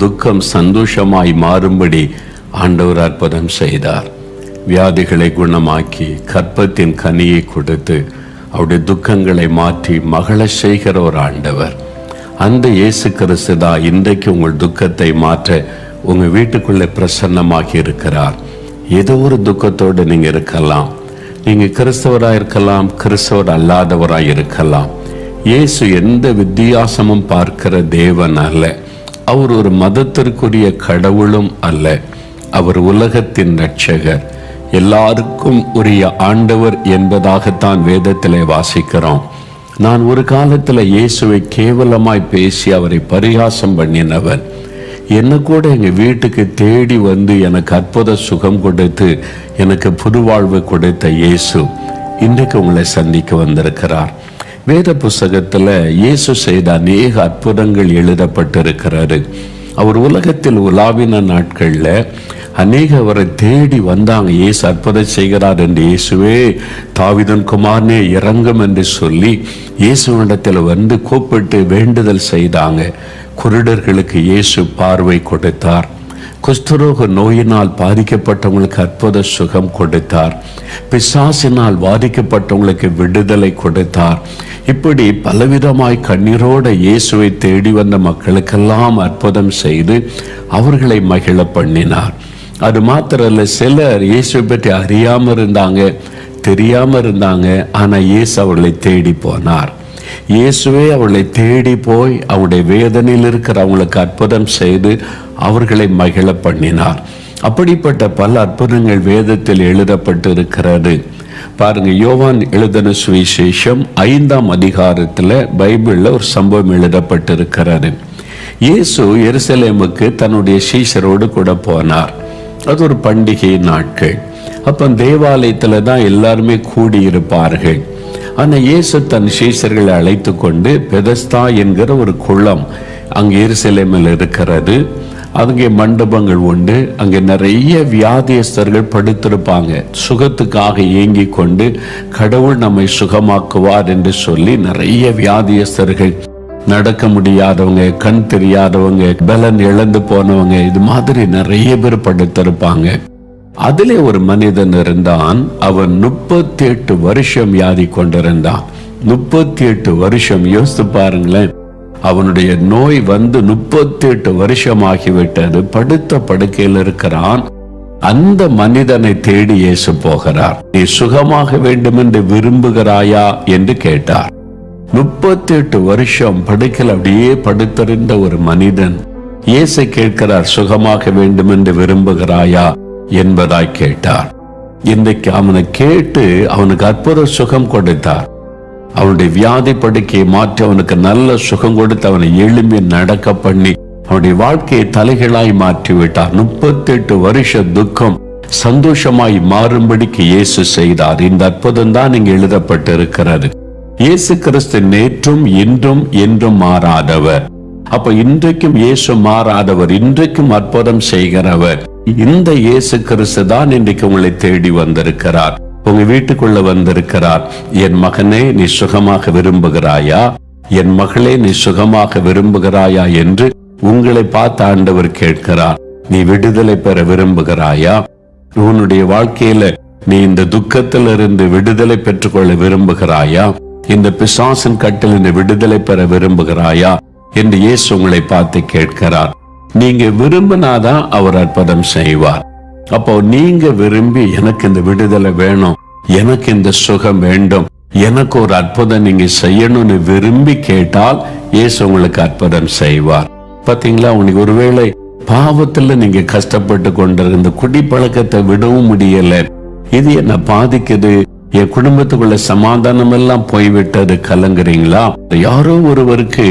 துக்கம் சந்தோஷமாய் மாறும்படி ஆண்டவர் அற்புதம் செய்தார். வியாதிகளை குணமாக்கி கற்பத்தின் கனியை கொடுத்து அவருடைய துக்கங்களை மாற்றி மகளை செய்கிற ஒரு ஆண்டவர். அந்த இயேசு கிறிஸ்து தான் இன்றைக்கு உங்கள் துக்கத்தை மாற்ற உங்கள் வீட்டுக்குள்ளே பிரசன்னமாகி இருக்கிறார். ஏதோ ஒரு துக்கத்தோடு நீங்கள் இருக்கலாம். நீங்கள் கிறிஸ்தவராக இருக்கலாம், கிறிஸ்தவர் அல்லாதவராக இருக்கலாம். இயேசு எந்த வித்தியாசமும் பார்க்கிற தேவன் அல்ல. அவர் ஒரு மதத்திற்குரிய கடவுளும் அல்ல. அவர் உலகத்தின் இரட்சகர், எல்லாருக்கும் உரிய ஆண்டவர் என்பதாகத்தான் வேதத்திலே வாசிக்கிறோம். நான் ஒரு காலத்தில் இயேசுவை கேவலமாய் பேசி அவரை பரிகாசம் பண்ணினவன். என்ன கூட எங்கள் வீட்டுக்கு தேடி வந்து எனக்கு அற்புத சுகம் கொடுத்து எனக்கு புதுவாழ்வு கொடுத்த இயேசு இன்றைக்கு உங்களை சந்திக்க வந்திருக்கிறார். வேத புஸ்தகத்தில் இயேசு செய்த அநேக அற்புதங்கள் எழுதப்பட்டிருக்கிறாரு. அவர் உலகத்தில் உலாவின நாட்களில் அநேக அவரை தேடி வந்தாங்க. இயேசு அற்புதம் செய்கிறார் என்று, இயேசுவே தாவீதின் குமாரனே இறங்கும் என்று சொல்லி இயேசுவிடத்தில் வந்து கூப்பிட்டு வேண்டுதல் செய்தாங்க. குருடர்களுக்கு இயேசு பார்வை கொடுத்தார். குஷ்டரோக நோயினால் பாதிக்கப்பட்டவங்களுக்கு அற்புத சுகம் கொடுத்தார். பிசாசினால் பாதிக்கப்பட்டவங்களுக்கு விடுதலை கொடுத்தார். இப்படி பலவிதமாய் கண்ணீரோட இயேசுவை தேடி வந்த மக்களுக்கெல்லாம் அற்புதம் செய்து அவர்களை மகிழ பண்ணினார். அது மாத்திரல்ல, சிலர் இயேசுவை பற்றி அறியாமல் இருந்தாங்க, தெரியாமல் இருந்தாங்க. ஆனால் இயேசு அவர்களை தேடி போனார். இயேசுவே அவர்களை தேடி போய் அவருடைய வேதனையில் இருக்கிற அவங்களுக்கு அற்புதம் செய்து அவர்களை மகிழ பண்ணினார். அப்படிப்பட்ட பல அற்புதங்கள் வேதத்தில் எழுதப்பட்டு இருக்கிறது. பாருங்க, யோவான் எழுதின சுவிசேஷம் 5ஆம் அதிகாரத்தில் பைபிளில் ஒரு சம்பவம் எழுதப்பட்டிருக்கிறது. இயேசு எருசலேமுக்கு தன்னுடைய சீஷரோடு கூட போனார். அது ஒரு பண்டிகை நாட்கள். அப்போ தேவாலயத்தில் தான் எல்லாருமே கூடியிருப்பார்கள். ஆனால் இயேசு தன் சீஷர்களை அழைத்து கொண்டு பெதஸ்தா என்கிற ஒரு குளம் அங்கே எருசலேமில் இருக்கிறது. அங்கே மண்டபங்கள் உண்டு. அங்கே நிறைய வியாதியஸ்தர்கள் படுத்திருப்பாங்க. சுகத்துக்காக ஏங்கி கொண்டு கடவுள் நம்மை சுகமாக்குவார் என்று சொல்லி நிறைய வியாதியஸ்தர்கள், நடக்க முடியாதவங்க, கண் தெரியாதவங்க, பலன் இழந்து போனவங்க, இது மாதிரி நிறைய பேர் படுத்திருப்பாங்க. அதிலே ஒரு மனிதன் இருந்தான். அவன் 38 வருஷம் வியாதி கொண்டிருந்தான். 38 வருஷம், யோசித்து பாருங்களேன். அவனுடைய நோய் வந்து 38 வருஷம் ஆகிவிட்டது. படுத்த படுக்கையில் இருக்கிறான். அந்த மனிதனை தேடி இயேசு போகிறார். நீ சுகமாக வேண்டும் என்று விரும்புகிறாயா என்று கேட்டார். 38 வருஷம் படுக்கையில் அப்படியே படுத்திருந்த ஒரு மனிதன் இயேசு கேட்கிறார், சுகமாக வேண்டும் என்று விரும்புகிறாயா என்பதாய் கேட்டார். இன்றைக்கு அவனை கேட்டு அவனுக்கு அற்புத சுகம் கொடுத்தார். அவனுடைய வியாதி படுக்கையை மாற்றி அவனுக்கு நல்ல சுகம் கொடுத்து அவனை எழும்பி நடக்க பண்ணி அவனுடைய வாழ்க்கையை தலைகளாய் மாற்றி விட்டார். 38 வருஷ துக்கம் சந்தோஷமாய் மாறும்படிக்கு இயேசு செய்தார். இந்த அற்புதம் தான் இங்கு எழுதப்பட்டிருக்கிறது. இயேசு கிறிஸ்து நேற்றும் இன்றும் என்றும் மாறாதவர். அப்ப இன்றைக்கும் இயேசு மாறாதவர், இன்றைக்கும் அற்புதம் செய்கிறவர். இந்த இயேசு கிறிஸ்து தான் இன்றைக்கு உங்களை தேடி வந்திருக்கிறார், உங்க வீட்டுக்குள்ள வந்திருக்கிறார். என் மகனே, நீ சுகமாக விரும்புகிறாயா? என் மகளே, நீ சுகமாக விரும்புகிறாயா என்று உங்களை பார்த்து ஆண்டவர் கேட்கிறார். நீ விடுதலை பெற விரும்புகிறாயா? உன்னுடைய வாழ்க்கையில நீ இந்த துக்கத்திலிருந்து விடுதலை பெற்றுக்கொள்ள விரும்புகிறாயா? இந்த பிசாசின் கட்டிலிருந்து விடுதலை பெற விரும்புகிறாயா என்று இயேசு உங்களை பார்த்து கேட்கிறார். நீங்க விரும்பினாதான் அவர் அற்புதம் செய்வார். அப்போ நீங்க விரும்பி, எனக்கு இந்த விடுதலை வேணும், எனக்கு இந்த சுகம் வேண்டும், எனக்கு ஒரு அற்புதம் நீங்க செய்யணும்னு விரும்பி கேட்டால் இயேசு உங்களுக்கு அற்புதம் செய்வார். பாத்தீங்களா, உங்களுக்கு ஒருவேளை பாவத்துல நீங்க கஷ்டப்பட்டு கொண்டிருந்த குடிப்பழக்கத்தை விடவும் முடியல, இது என்ன பாதிக்குது, என் குடும்பத்துக்குள்ள சமாதானம் எல்லாம் போய்விட்டது, கலங்குறீங்களா? யாரோ ஒருவருக்கு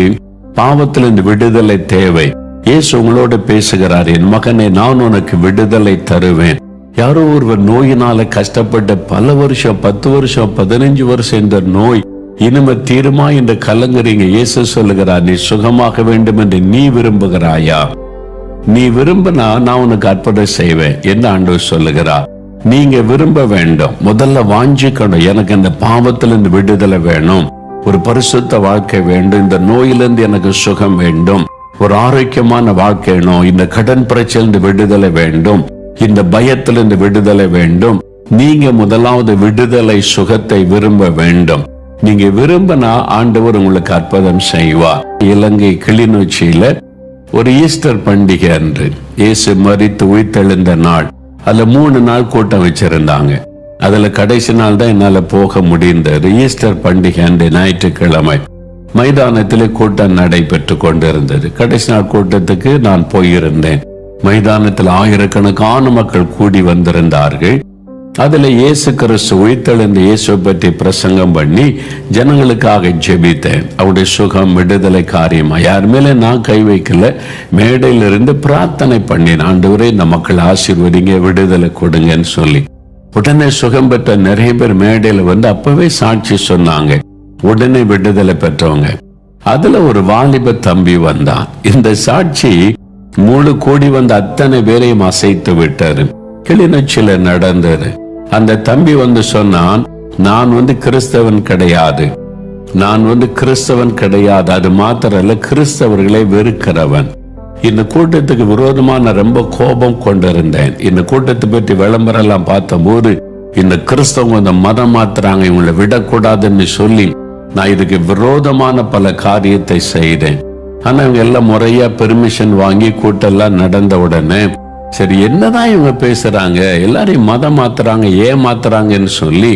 பாவத்துல இந்த விடுதலை தேவை. இயேசு உங்களோட பேசுகிறார். என் மகனே, நான் உனக்கு விடுதலை தருவேன். யாரோ ஒருவர் நோயினால கஷ்டப்பட்ட பல வருஷம், 10 வருஷம், 15 வருஷம் இந்த நோய் இனிமே தீருமா என்று கலங்குறீங்க. இயேசு சொல்லுகிறார், நீ சுகமாக வேண்டும் என்று நீ விரும்புகிறாயா? நீ விரும்பினா நான் உனக்கு அற்புதம் செய்வேன் என்று ஆண்டவர் சொல்லுகிறார். நீங்க விரும்ப வேண்டும், முதல்ல வாஞ்சிக்கணும். எனக்கு இந்த பாவத்திலிருந்து விடுதலை வேணும், ஒரு பரிசுத்த வாழ்க்கை வேண்டும், இந்த நோயிலிருந்து எனக்கு சுகம் வேண்டும், ஒரு ஆரோக்கியமான வாழ்க்கை வேணும், இந்த கடன் பிரச்சனை விடுதலை வேண்டும், இந்த பயத்திலிருந்து விடுதலை வேண்டும். நீங்க முதலாவது விடுதலை சுகத்தை விரும்ப வேண்டும். நீங்க விரும்பினா ஆண்டவர் உங்களுக்கு அற்புதம் செய்வார். இலங்கை கிளிநொச்சியில ஒரு ஈஸ்டர் பண்டிகை அன்று இயேசு மரித்து உயிர்த்தெழுந்த நாள். அதுல 3 நாள் கூட்டம் வச்சிருந்தாங்க. அதுல கடைசி நாள் தான் என்னால போக முடிந்தது. ஈஸ்டர் பண்டிகை அன்று ஞாயிற்றுக்கிழமை மைதானத்திலே கூட்டம் நடைபெற்று கொண்டிருந்தது. கடைசி நாள் கூட்டத்துக்கு நான் போயிருந்தேன். மைதானத்தில் ஆயிரக்கணக்கான மக்கள் கூடி வந்திருந்தார்கள். அதுல இயேசு கிறிஸ்து உயிர்த்தெழுந்த இயேசுவை பற்றி பிரசங்கம் பண்ணி ஜனங்களுக்காக ஜெபித்தேன். அவருடைய சுகம் விடுதலை காரியமா யார் மேல நான் கை வைக்கல, மேடையிலிருந்து பிரார்த்தனை பண்ணினேன். ஆண்டவரே இந்த மக்கள் ஆசீர்வதிங்க, விடுதலை கொடுங்கன்னு சொல்லி. உடனே சுகம் பெற்ற நிறைய பேர் மேடையில வந்து அப்பவே சாட்சி சொன்னாங்க, உடனே விடுதலை பெற்றவங்க. அதுல ஒரு வாலிப தம்பி வந்தான். இந்த சாட்சி முழு கூடி வந்த அத்தனை பேரையும் அசைத்து விட்டாரு. கிளிநொச்சியில நடந்தது. அந்த தம்பி வந்து சொன்னான், நான் கிறிஸ்தவன் கிடையாது, கிறிஸ்தவன் கிடையாது, அது மாத்திரல்ல கிறிஸ்தவர்களை வெறுக்கிறவன். இந்த கூட்டத்துக்கு விரோதமான ரொம்ப கோபம் கொண்டிருந்தேன். இந்த கூட்டத்தை பற்றி விளம்பரம் எல்லாம் பார்த்த போது இந்த கிறிஸ்தவங்க மதம் மாத்துறாங்க, இவங்களை விடக்கூடாதுன்னு சொல்லி நான் இதுக்கு விரோதமான பல காரியத்தை செய்தேன். ஆனா இவங்க எல்லாம் முறையா பெர்மிஷன் வாங்கி கூட்டெல்லாம் நடந்த உடனே சரி என்னதான் இவங்க பேசுறாங்க, எல்லாரையும் மதம் மாத்துறாங்க, ஏன் மாத்துறாங்கன்னு சொல்லி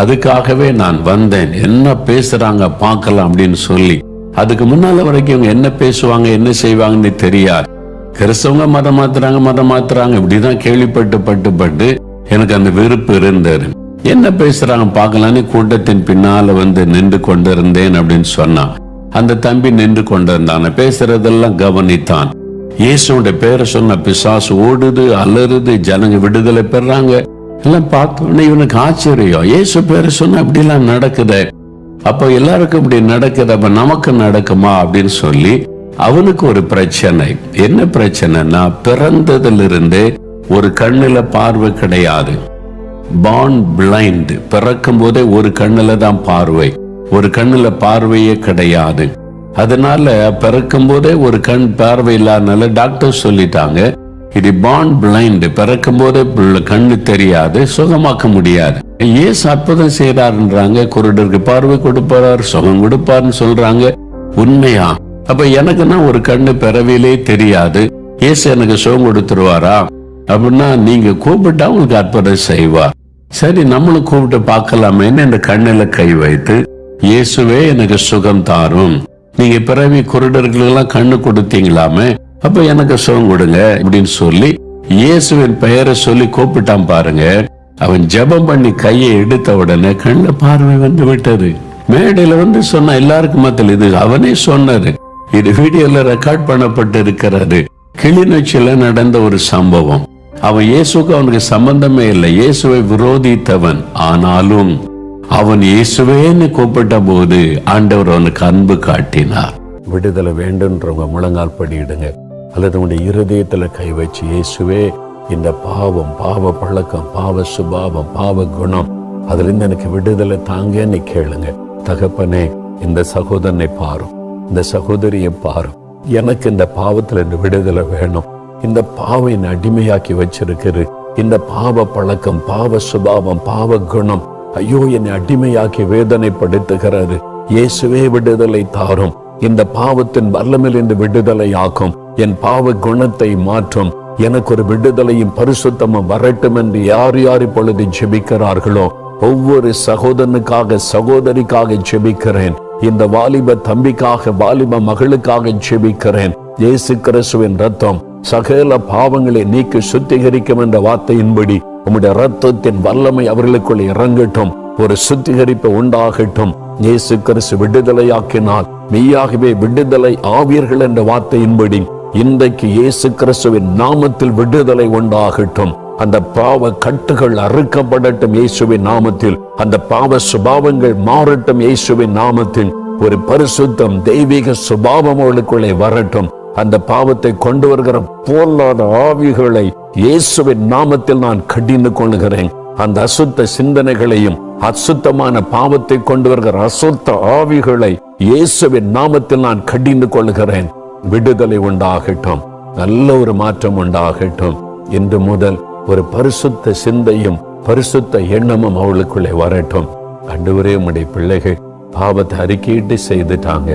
அதுக்காகவே நான் வந்தேன். என்ன பேசுறாங்க பார்க்கலாம் அப்படின்னு சொல்லி. அதுக்கு முன்னால வரைக்கும் இவங்க என்ன பேசுவாங்க என்ன செய்வாங்கன்னு தெரியாது. கிறிஸ்தவங்க மதம் மாத்துறாங்க இப்படிதான் கேள்விப்பட்டு எனக்கு அந்த வெறுப்பு இருந்தது. என்ன பேசுறாங்க பார்க்கலான்னு கூட்டத்தின் பின்னால நின்று கொண்டிருந்தேன் அப்படின்னு சொன்னான். அந்த தம்பி நின்று கொண்டிருந்தான், பேசுறதெல்லாம் கவனித்தான். இயேசுடைய பேரை சொன்ன பிசாசு ஓடுது, அலறுது, ஜனங்க விடுதலை பெறாங்க. எல்லாம் பார்த்தோன்னே இவனுக்கு ஆச்சரியம், இயேசு பேரை சொன்ன அப்படிலாம் நடக்குது, அப்ப எல்லாருக்கும் இப்படி நடக்குது, அப்ப நமக்கு நடக்குமா அப்படின்னு சொல்லி அவனுக்கு ஒரு பிரச்சனை. என்ன பிரச்சனைனா, பிறந்ததிலிருந்து ஒரு கண்ணுல பார்வை கிடையாது, born blind, பிறக்கும் போதே ஒரு கண்ணுல தான் பார்வை, ஒரு கண்ணுல பார்வையே கிடையாது. அதனால பிறக்கும் போதே ஒரு கண் பார்வை இல்லாதனால டாக்டர் சொல்லிட்டாங்க, இது born blind, பிறக்கும் போதே கண்ணு தெரியாது, சுகமாக்க முடியாது. ஏசு அற்புதம் செய்யறாருன்றாங்க, குருடருக்கு பார்வை கொடுப்பார், சுகம் கொடுப்பாருன்னு சொல்றாங்க. உண்மையா? அப்ப எனக்குன்னா ஒரு கண்ணு பிறவிலே தெரியாது, ஏசு எனக்கு சுகம் கொடுத்துருவாரா அப்படின்னா நீங்க கூப்பிட்டா உங்களுக்கு அற்புதம் செய்வார். சரி நம்மளும் கூப்பிட்டு பார்க்கலாமேன்னு இந்த கண்ணுல கை வைத்து, இயேசுவே எனக்கு சுகம் தாரும், நீங்க பிறவி குருடர்களுக்கெல்லாம் கண்ணு கொடுத்தீங்களாமே, அப்ப எனக்கு சுகம் கொடுங்க அப்படின்னு சொல்லி இயேசுவின் பெயரை சொல்லி கூப்பிட்டான் பாருங்க. அவன் ஜெபம் பண்ணி கையை எடுத்த உடனே கண்ணுல பார்வை விட்டது. மேடையில சொன்ன எல்லாருக்கும் மத்தியில் இது அவனே சொன்னாரு, இது வீடியோல ரெக்கார்ட் பண்ணப்பட்டு இருக்கிறாரு. கிளிநொச்சியில நடந்த ஒரு சம்பவம். அவன் இயேசுக்கு அவனுக்கு சம்பந்தமே இல்லை, இயேசுவை விரோதித்தவன். ஆனாலும் அவன் இயேசுவேன்னு கூப்பிட்ட போது ஆண்டவர் அவனுக்கு அன்பு காட்டினார். விடுதலை வேண்டும்ன்றவங்க முழங்கால் படியிடுங்க, அல்லது உங்களுடைய இருதயத்துல கை வச்சு, இயேசுவே இந்த பாவம், பாவ பழக்கம், பாவ சுபாவம், பாவ குணம், அதுல இருந்து எனக்கு விடுதலை தாங்கன்னு கேளுங்க. தகப்பனே, இந்த சகோதரனை பாரும், இந்த சகோதரியை பாரும், எனக்கு இந்த பாவத்துல இருந்து விடுதலை வேணும். இந்த பாவை என்னை அடிமையாக்கி வச்சிருக்கிறது, இந்த பாவ பழக்கம், பாவ சுபாவம், பாவ குணம், ஐயோ என்னை அடிமையாக்கி வேதனைப்படுத்துகிறது. இயேசுவே விடுதலை தாரும், இந்த பாவத்தின் வல்லமையிலிருந்து விடுதலை ஆக்கும், என் பாவ குணத்தை மாற்றும், எனக்கு ஒரு விடுதலையும் பரிசுத்தமும் வரட்டும் என்று யார் யார் இப்பொழுது ஜெபிக்கிறார்களோ ஒவ்வொரு சகோதரனுக்காக சகோதரிக்காக ஜெபிக்கிறேன். இந்த வாலிப தம்பிக்காக, வாலிப மகளுக்காக ஜெபிக்கிறேன். இயேசு கிறிஸ்துவின் ரத்தம் சகல பாவங்களை நீக்கி சுத்திகரிக்கும் என்ற வார்த்தையின்படி உம்முடைய ரத்தத்தின் வல்லமை அவர்களுக்குள் இறங்கட்டும், ஒரு சுத்திகரிப்பு உண்டாகட்டும். இயேசு கிறிஸ்து விடுதலையாக்கினால் மெய்யாகவே விடுதலை ஆவீர்கள் என்ற வார்த்தையின்படி இன்றைக்கு இயேசு கிறிஸ்துவின் நாமத்தில் விடுதலை உண்டாகட்டும். அந்த பாவ கட்டுகள் அறுக்கப்படட்டும் இயேசுவின் நாமத்தில். அந்த பாவ சுபாவங்கள் மாறட்டும் இயேசுவின் நாமத்தில். ஒரு பரிசுத்தம் தெய்வீக சுபாவம் அவர்களுக்குள்ளே வரட்டும். அந்த பாவத்தை கொண்டு வருகிற பொல்லாத ஆவிகளை இயேசுவின் நாமத்தில் நான் கடிந்து கொள்கிறேன். அந்த அசுத்த சிந்தனைகளையும் அசுத்தமான பாவத்தை கொண்டு வருகிற அசுத்த ஆவிகளை இயேசுவின் நாமத்தில் நான் கடிந்து கொள்கிறேன். விடுதலை உண்டாகட்டும், நல்ல ஒரு மாற்றம் உண்டாகட்டும். இன்று முதல் ஒரு பரிசுத்த சிந்தையும் பரிசுத்த எண்ணமும் அவளுக்குள்ளே வரட்டும். ஆண்டவரே, உம்முடைய பிள்ளைகள் பாவத்தை அறிக்கையிட்டு செய்துட்டாங்க.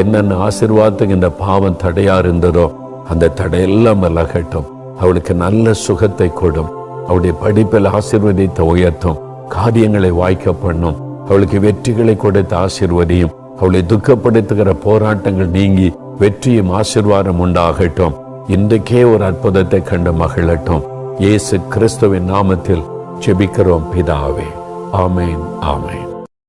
என்னென்ன ஆசீர்வாதத்துக்கு இந்த பாவம் தடையா இருந்ததோ அந்த தடையெல்லாம் விலகட்டும். அவளுக்கு நல்ல சுகத்தை கொடும். அவளுடைய படிப்பில் ஆசீர்வதித்த உயர்த்தும், காரியங்களை வாய்க்க பண்ணும். அவளுக்கு வெற்றிகளை கொடுத்த ஆசீர்வதியும். அவளை துக்கப்படுத்துகிற போராட்டங்கள் நீங்கி வெற்றியும் ஆசீர்வாதம் உண்டாகட்டும். இன்றைக்கே ஒரு அற்புதத்தை கண்டு மகிழட்டும். இயேசு கிறிஸ்துவின் நாமத்தில் ஜெபிக்கிறோம் பிதாவே. ஆமேன், ஆமேன்.